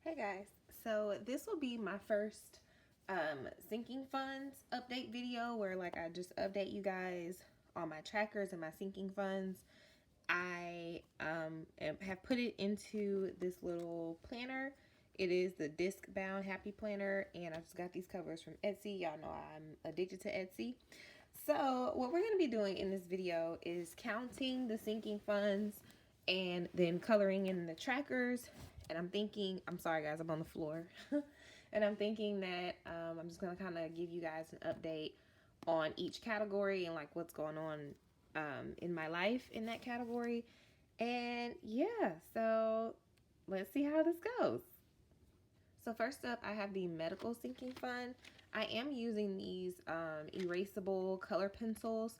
Hey guys, so this will be my first sinking funds update video where I just update you guys on my trackers and my sinking funds. I have put it into this little planner. It is the disc bound happy planner, and I just got these covers from Etsy. Y'all know I'm addicted to Etsy. So what we're going to be doing in this video is counting the sinking funds and then coloring in the trackers. And I'm thinking, I'm sorry guys, I'm on the floor. And I'm thinking that I'm just going to kind of give you guys an update on each category and what's going on in my life in that category. And yeah, so let's see how this goes. So first up, I have the medical sinking fund. I am using these erasable color pencils.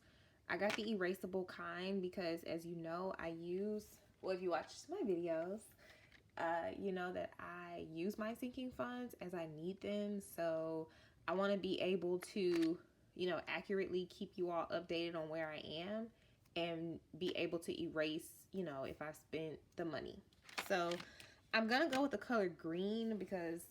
I got the erasable kind because, as you know, if you watch my videos, you know that I use my sinking funds as I need them. So I want to be able to, accurately keep you all updated on where I am and be able to erase, if I spent the money. So I'm going to go with the color green because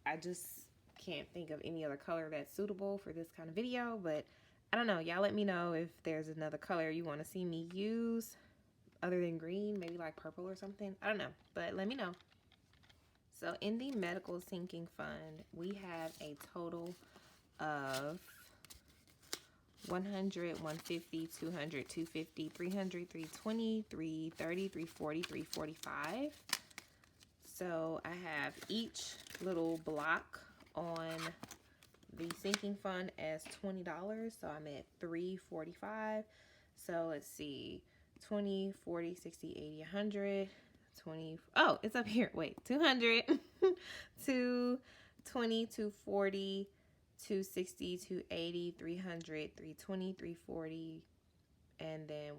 I just can't think of any other color that's suitable for this kind of video. But I don't know. Y'all let me know if there's another color you want to see me use other than green, maybe like purple or something. I don't know, but let me know. So in the medical sinking fund, we have a total of 100, 150, 200, 250, 300, 320, 330, 340, 345. So I have each little block on the sinking fund as $20. So I'm at $345. So let's see, 20, 40, 60, 80, 100, 20. Oh, it's up here. Wait, 200, 220, 240, 260, 280, 300, 320, 340. And then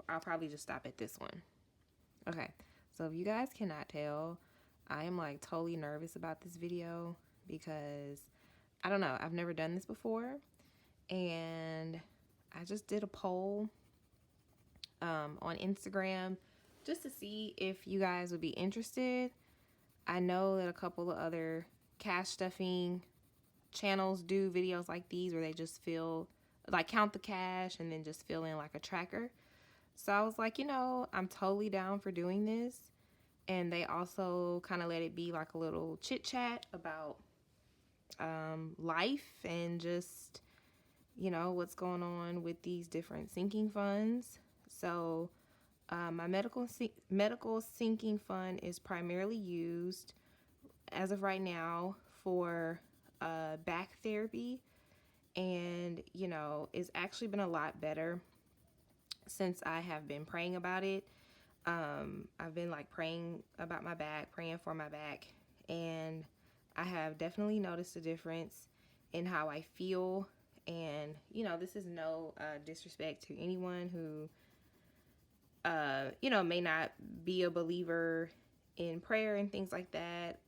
I'll probably just stop at this one. Okay. So if you guys cannot tell, I am totally nervous about this video because I don't know, I've never done this before, and I just did a poll on Instagram just to see if you guys would be interested. I know that a couple of other cash stuffing channels do videos like these where they just count the cash and then just fill in a tracker. So I was like, I'm totally down for doing this. And they also kind of let it be a little chit chat about life and just, what's going on with these different sinking funds. So my medical sinking fund is primarily used as of right now for back therapy. And, it's actually been a lot better since I have been praying about it. I've been praying about my back, praying for my back, and I have definitely noticed a difference in how I feel. And, this is no disrespect to anyone who, may not be a believer in prayer and things like that.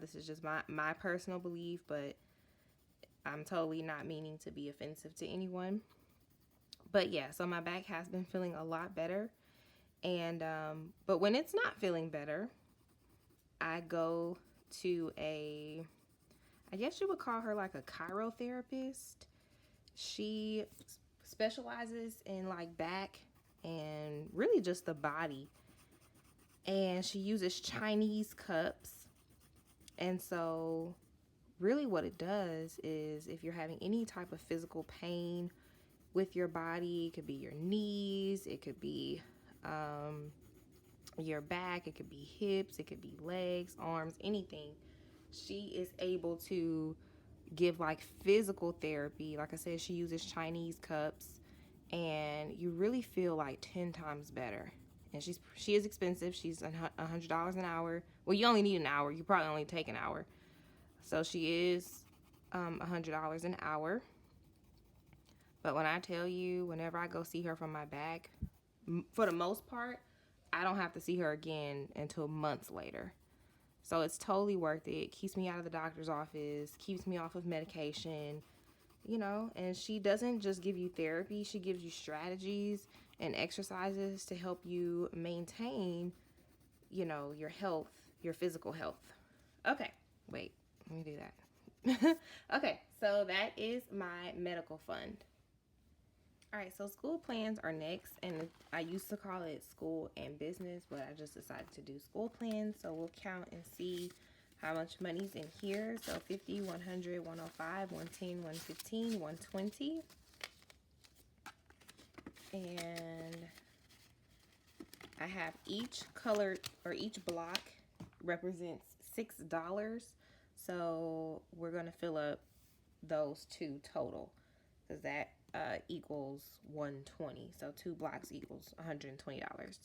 This is just my personal belief, but I'm totally not meaning to be offensive to anyone. But yeah, so my back has been feeling a lot better. And but when it's not feeling better, I go to I guess you would call her a chirotherapist. She specializes in back and really just the body. And she uses Chinese cups. And so really what it does is if you're having any type of physical pain with your body, it could be your knees, it could be your back, it could be hips, it could be legs, arms, anything. She is able to give physical therapy. Like I said, she uses Chinese cups, and you really feel 10 times better. And she is expensive. She's $100 an hour. Well, you only need an hour. You probably only take an hour. So she is $100 an hour. But when I tell you, whenever I go see her from my back, for the most part, I don't have to see her again until months later. So it's totally worth it. Keeps me out of the doctor's office, keeps me off of medication, and she doesn't just give you therapy, she gives you strategies and exercises to help you maintain, you know, your health, your physical health. Okay, wait, let me do that. Okay, so that is my medical fund. All right, so school plans are next, and I used to call it school and business, but I just decided to do school plans. So we'll count and see how much money's in here. So 50, 100, 105, 110, 115, 120. And I have each color or each block represents $6. So we're going to fill up those two total, because that equals 120. So 2 blocks equals $120.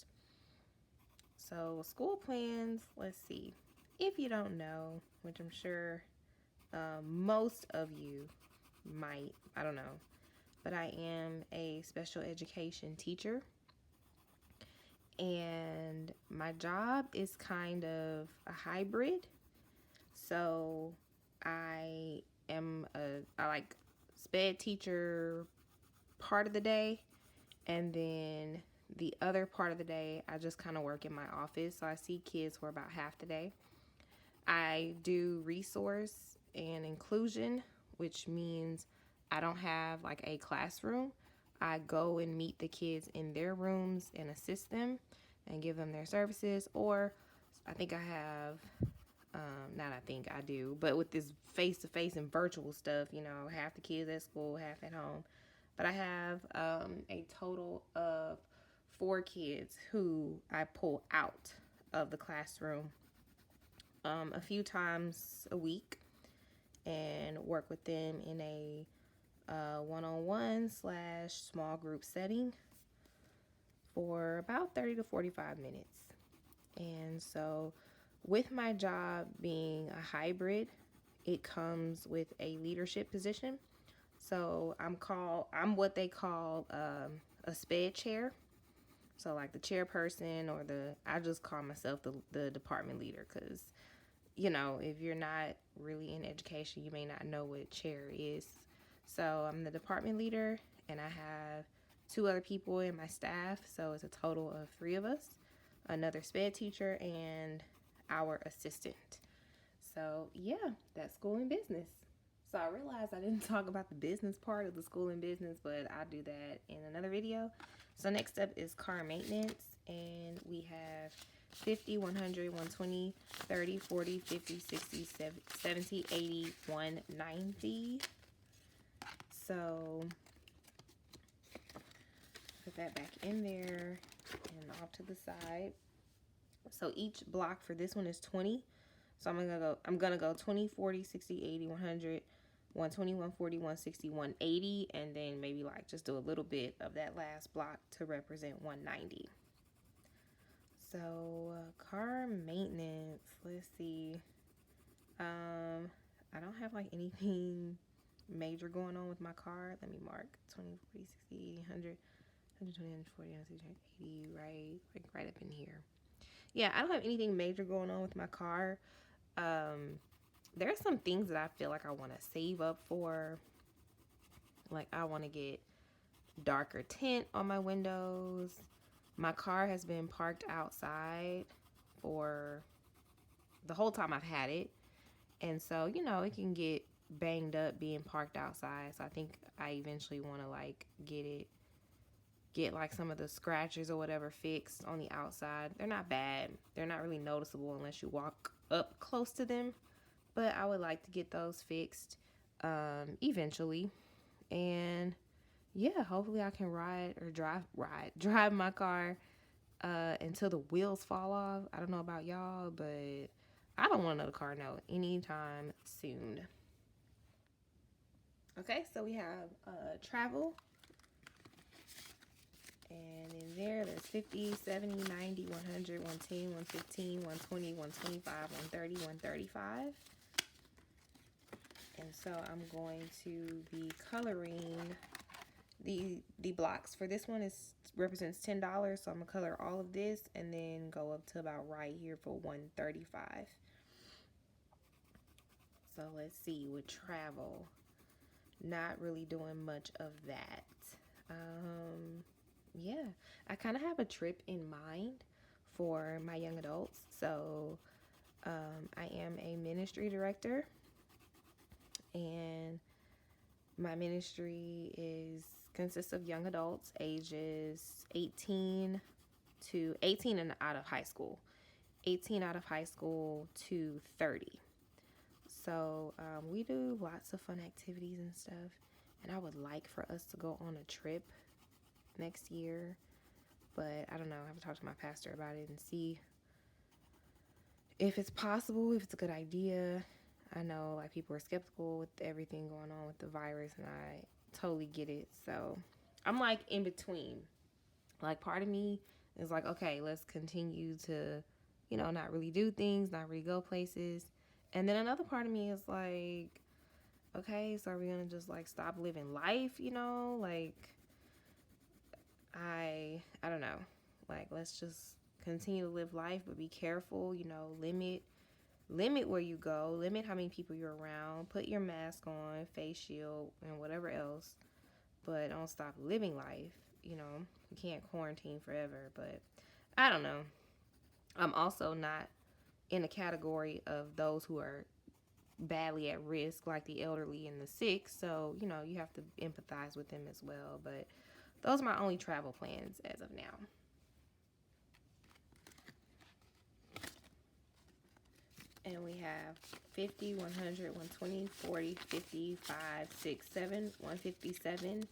So school plans, let's see. If you don't know, which I'm sure most of you might, I don't know, but I am a special education teacher. And my job is kind of a hybrid. So I like SPED teacher part of the day, and then the other part of the day I just kind of work in my office. So I see kids for about half the day. I do resource and inclusion, which means I don't have like a classroom. I go and meet the kids in their rooms and assist them and give them their services. Or I think I have, not I think I do, but with this face-to-face and virtual stuff, you know, half the kids at school, half at home. But I have a total of 4 kids who I pull out of the classroom a few times a week and work with them in a one-on-one / small group setting for about 30 to 45 minutes. And so with my job being a hybrid, it comes with a leadership position. So I'm what they call a SPED chair. So like the chairperson, or I just call myself the department leader, because, you know, if you're not really in education, you may not know what chair is. So I'm the department leader, and I have 2 other people in my staff. So it's a total of 3 of us, another SPED teacher and our assistant. So yeah, that's school and business. So I realized I didn't talk about the business part of the school and business, but I'll do that in another video. So next up is car maintenance, and we have 50, 100, 120, 30, 40, 50, 60, 70, 80, 190. So put that back in there and off to the side. So each block for this one is 20. So I'm gonna go 20, 40, 60, 80, 100, 120, 140, 160, 180, and then maybe like just do a little bit of that last block to represent 190. So car maintenance, let's see. I don't have like anything major going on with my car. Let me mark 20, 40, 60, 100, 120, 140, 160, 80, right up in here. Yeah, I don't have anything major going on with my car. There's some things that I feel like I want to save up for. Like I want to get darker tint on my windows. My car has been parked outside for the whole time I've had it. And so, you know, it can get banged up being parked outside. So I think I eventually want to like get like some of the scratches or whatever fixed on the outside. They're not bad. They're not really noticeable unless you walk up close to them. But I would like to get those fixed eventually. And yeah, hopefully I can drive my car until the wheels fall off. I don't know about y'all, but I don't want another car note anytime soon. Okay, so we have travel. And in there's 50, 70, 90, 100, 110, 115, 120, 125, 130, 135. And so I'm going to be coloring the blocks. For this one represents $10, so I'm gonna color all of this and then go up to about right here for 135. So let's see, with travel, not really doing much of that. Yeah, I kind of have a trip in mind for my young adults. So I am a ministry director, and my ministry consists of young adults ages 18 and out of high school. 18 out of high school to 30. So we do lots of fun activities and stuff. And I would like for us to go on a trip next year. But I don't know. I have to talk to my pastor about it and see if it's possible, if it's a good idea. I know like people are skeptical with everything going on with the virus, and I totally get it. So I'm like in between. Like part of me is like, okay, let's continue to, not really do things, not really go places. And then another part of me is like, okay, so are we gonna just like stop living life, Like I don't know. Like let's just continue to live life, but be careful, limit where you go, limit how many people you're around, put your mask on, face shield, and whatever else. But don't stop living life, You can't quarantine forever, but I don't know. I'm also not in a category of those who are badly at risk, like the elderly and the sick. So, you have to empathize with them as well. But those are my only travel plans as of now. And we have 50, 100, 120, 40, 50, 5, 6, 7, 157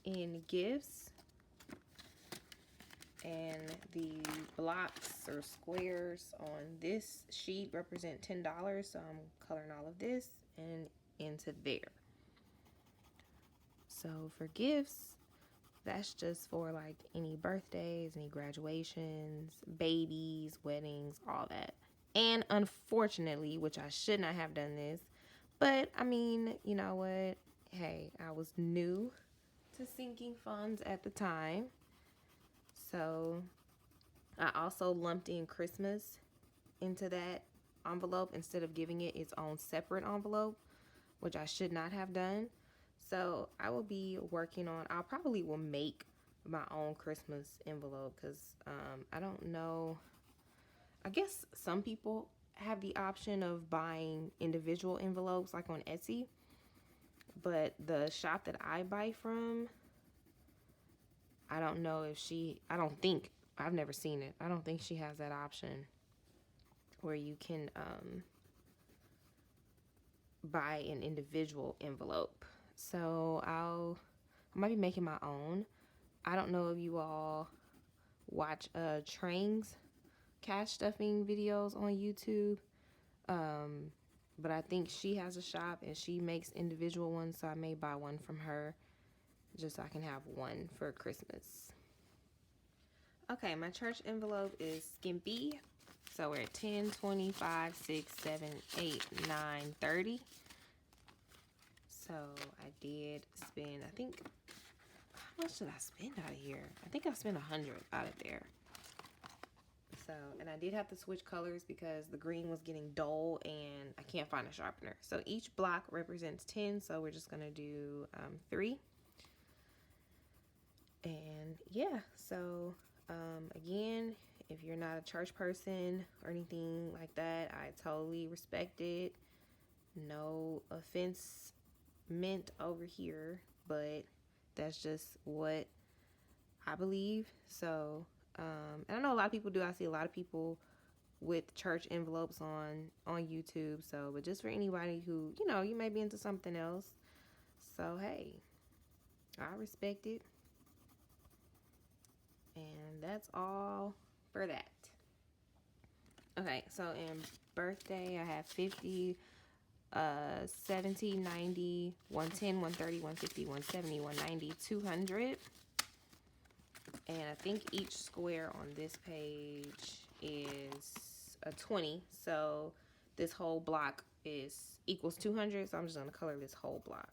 in gifts. And the blocks or squares on this sheet represent $10. So I'm coloring all of this and into there. So for gifts, that's just for like any birthdays, any graduations, babies, weddings, all that. And unfortunately, which I should not have done this, but I mean, you know what? Hey, I was new to sinking funds at the time. So I also lumped in Christmas into that envelope instead of giving it its own separate envelope, which I should not have done. So I will be working on, I probably will make my own Christmas envelope because I don't know. I guess some people have the option of buying individual envelopes like on Etsy. But the shop that I buy from, I don't know if I've never seen it. I don't think she has that option where you can buy an individual envelope. So I might be making my own. I don't know if you all watch Trang's cash stuffing videos on YouTube. But I think she has a shop and she makes individual ones, so I may buy one from her just so I can have one for Christmas. Okay, my church envelope is skimpy. So we're at 10, 25, 6, 7, 8, 9, 30. So I did spend, I think, how much did I spend out of here? I think I spent 100 out of there. So, and I did have to switch colors because the green was getting dull and I can't find a sharpener. So each block represents 10, so we're just going to do 3. And yeah, so again, if you're not a church person or anything like that, I totally respect it. No offense meant over here, but that's just what I believe. So and I know a lot of people do. I see a lot of people with church envelopes on YouTube. So, but just for anybody who, you may be into something else. So, hey, I respect it. And that's all for that. Okay, so in birthday, I have 50, 70, 90, 110, 130, 150, 170, 190, 200. And I think each square on this page is a 20. So this whole block equals 200. So I'm just going to color this whole block.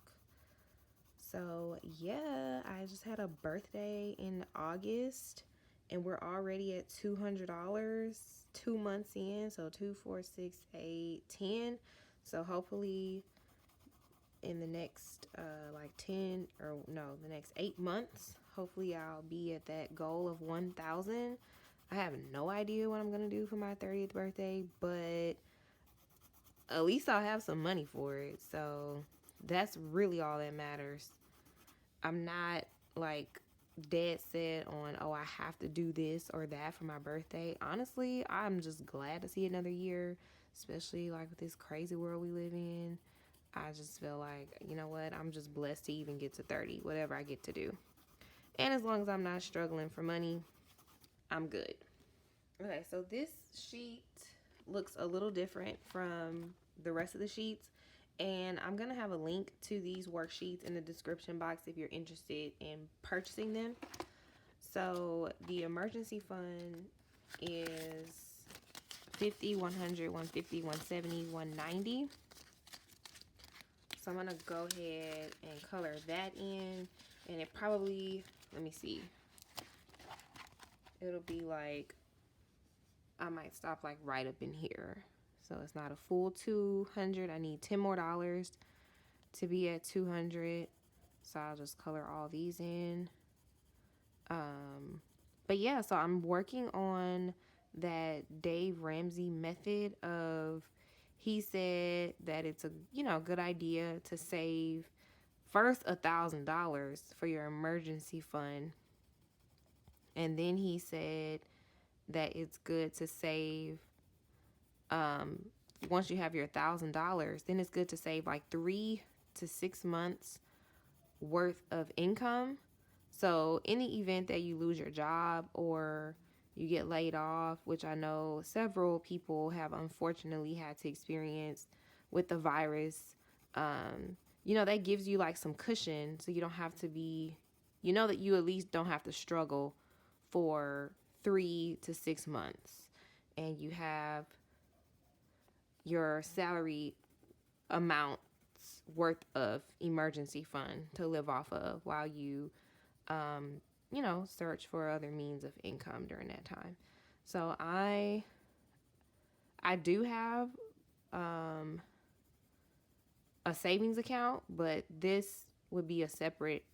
So yeah, I just had a birthday in August and we're already at $200 2 months in. So 2, 4, 6, 8, 10. So hopefully in the next the next 8 months, hopefully I'll be at that goal of 1,000. I have no idea what I'm going to do for my 30th birthday, but at least I'll have some money for it. So that's really all that matters. I'm not like dead set on, oh, I have to do this or that for my birthday. Honestly, I'm just glad to see another year, especially like with this crazy world we live in. I just feel like, you know what, I'm just blessed to even get to 30, whatever I get to do. And as long as I'm not struggling for money, I'm good. Okay, so this sheet looks a little different from the rest of the sheets. And I'm going to have a link to these worksheets in the description box if you're interested in purchasing them. So the emergency fund is 50, 100, 150, 170, 190. So I'm going to go ahead and color that in. And it probably, let me see. It'll be like, I might stop like right up in here. So it's not a full 200. I need 10 more dollars to be at 200. So I'll just color all these in. But yeah, so I'm working on that Dave Ramsey method of, he said that it's a, good idea to save first $1,000 for your emergency fund. And then he said that it's good to save, once you have your $1,000, then it's good to save like 3 to 6 months worth of income. So in the event that you lose your job or you get laid off, which I know several people have unfortunately had to experience with the virus, that gives you like some cushion, so you don't have to be, that you at least don't have to struggle for 3 to 6 months, and you have your salary amounts worth of emergency fund to live off of while you search for other means of income during that time. So I do have a savings account, but this would be a separate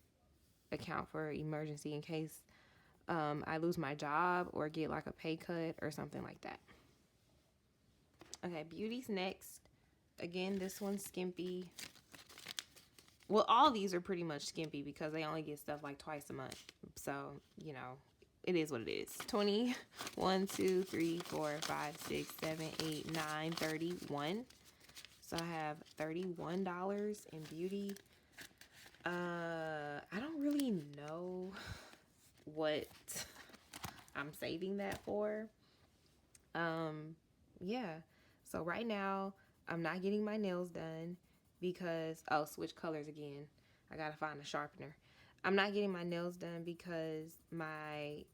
account for emergency in case I lose my job or get like a pay cut or something like that. Okay, beauty's next. Again, this one's skimpy. Well, all these are pretty much skimpy because they only get stuff like twice a month. So, it is what it is. 20, 1, 2, 3, 4, 5, 6, 7, 8, 9, 31. So I have $31 in beauty. I don't really know what I'm saving that for. Yeah. So right now I'm not getting my nails done because, switch colors again. I gotta find a sharpener. I'm not getting my nails done because my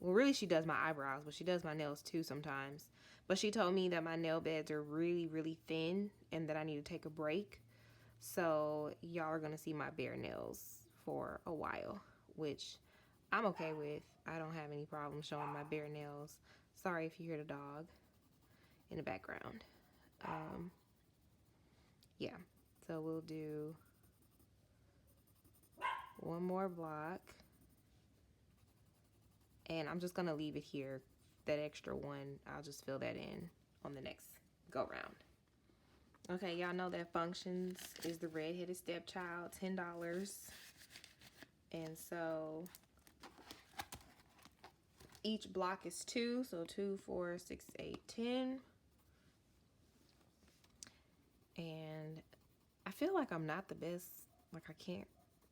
really she does my eyebrows, but she does my nails too sometimes. But she told me that my nail beds are really, really thin and that I need to take a break. So y'all are gonna see my bare nails for a while, which I'm okay with. I don't have any problem showing my bare nails. Sorry if you hear the dog in the background. Yeah, so we'll do one more block. And I'm just going to leave it here. That extra one, I'll just fill that in on the next go round. Okay, y'all know that Functions is the redheaded stepchild, $10. And so each block is 2, so 2, 4, 6, 8, 10. And I feel like I'm not the best, like I can't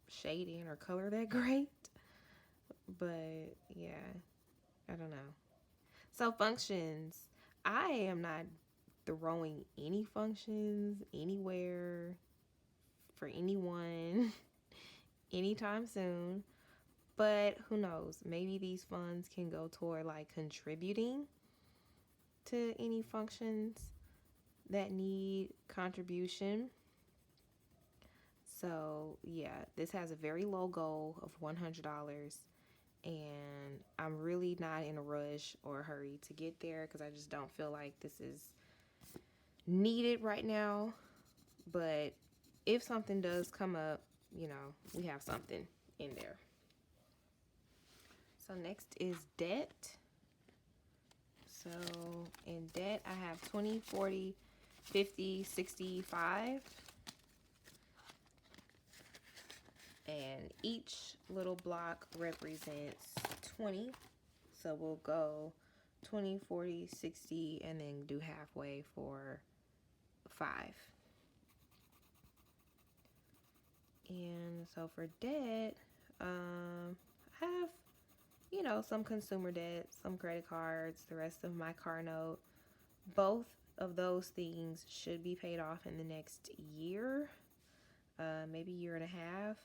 shade in or color that great. But yeah, I don't know. So Functions, I am not throwing any functions anywhere for anyone anytime soon. But who knows? Maybe these funds can go toward like contributing to any functions that need contribution. So yeah, this has a very low goal of $100. And I'm really not in a rush or a hurry to get there because I just don't feel like this is needed right now. But if something does come up, we have something in there. So next is debt. So in debt, I have 20, 40, 50, 65. And each little block represents 20. So we'll go 20, 40, 60, and then do halfway for 5. And so for debt, I have, you know, some consumer debt, some credit cards, the rest of my car note. Both of those things should be paid off in the next year, maybe year and a half.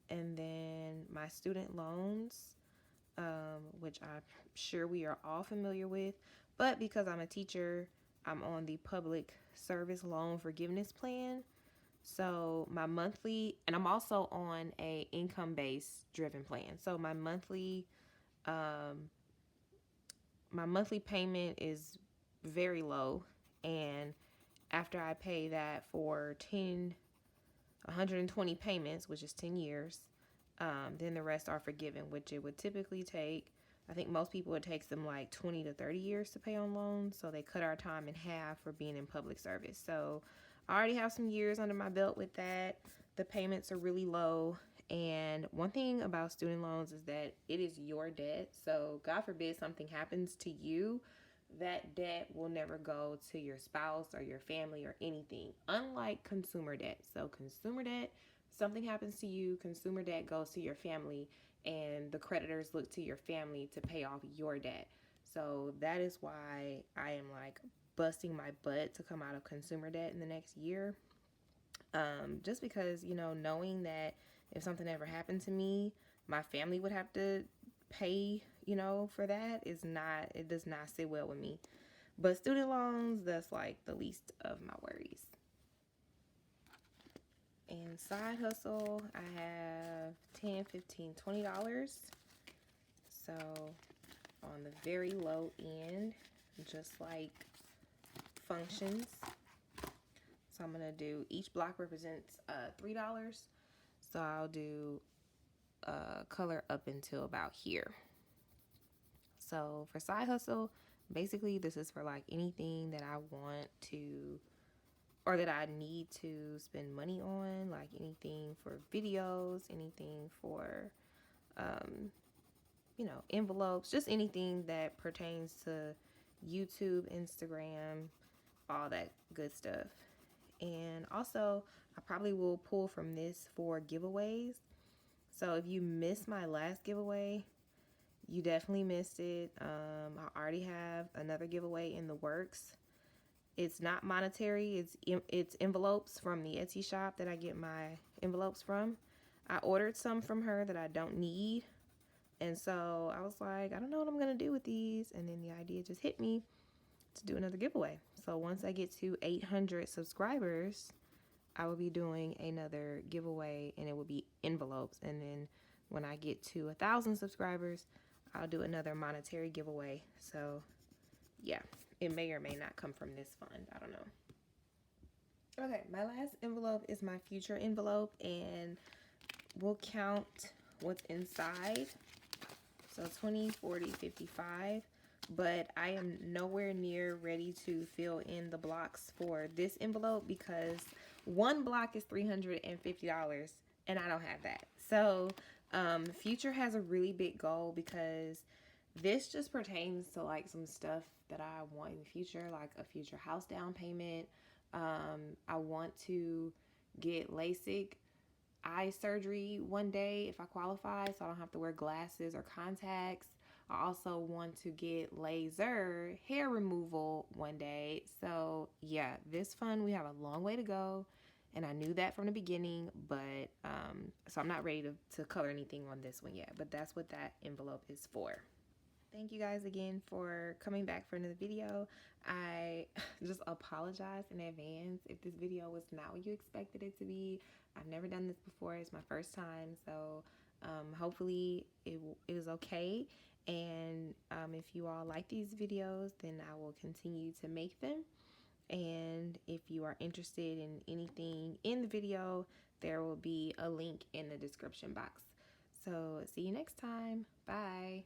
And then my student loans, which I'm sure we are all familiar with, but because I'm a teacher, I'm on the public service loan forgiveness plan. So my monthly, and I'm also on a income-based driven plan. So my monthly payment is very low, and after I pay that for 120 payments, which is 10 years, then the rest are forgiven, which it would typically take, I think most people, it takes them like 20 to 30 years to pay on loans. So they cut our time in half for being in public service. So I already have some years under my belt with that. The payments are really low. And one thing about student loans is that it is your debt. So God forbid something happens to you, that debt will never go to your spouse or your family or anything, unlike consumer debt. So consumer debt, something happens to you, consumer debt goes to your family, and the creditors look to your family to pay off your debt. So that is why I am like busting my butt to come out of consumer debt in the next year. Just because, you know, knowing that if something ever happened to me, my family would have to pay, you know, for that it does not sit well with me. But student loans, that's like the least of my worries. And side hustle, I have $10, $15, $20. So on the very low end, just like functions. So I'm gonna do, each block represents $3. So I'll do color up until about here. So for side hustle, basically this is for like anything that I want to, or that I need to spend money on, like anything for videos, anything for, you know, envelopes, just anything that pertains to YouTube, Instagram, all that good stuff. And also, I probably will pull from this for giveaways. So if you missed my last giveaway, you definitely missed it. I already have another giveaway in the works. It's not monetary. It's envelopes from the Etsy shop that I get my envelopes from. I ordered some from her that I don't need. And so I was like, I don't know what I'm going to do with these. And then the idea just hit me to do another giveaway. So once I get to 800 subscribers, I will be doing another giveaway, and it will be envelopes. And then when I get to 1,000 subscribers, I'll do another monetary giveaway. So yeah, it may or may not come from this fund. I don't know. Okay, my last envelope is my future envelope, and we'll count what's inside. So 20, 40, 55. But I am nowhere near ready to fill in the blocks for this envelope because one block is $350 and I don't have that. So Future has a really big goal because this just pertains to like some stuff that I want in the future, like a future house down payment. I want to get LASIK eye surgery one day if I qualify, so I don't have to wear glasses or contacts. I also want to get laser hair removal one day. So yeah, this fund, we have a long way to go. And I knew that from the beginning, but so I'm not ready to color anything on this one yet. But that's what that envelope is for. Thank you guys again for coming back for another video. I just apologize in advance if this video was not what you expected it to be. I've never done this before. It's my first time. So hopefully it is okay. And if you all like these videos, then I will continue to make them. And if you are interested in anything in the video, there will be a link in the description box. So see you next time. Bye.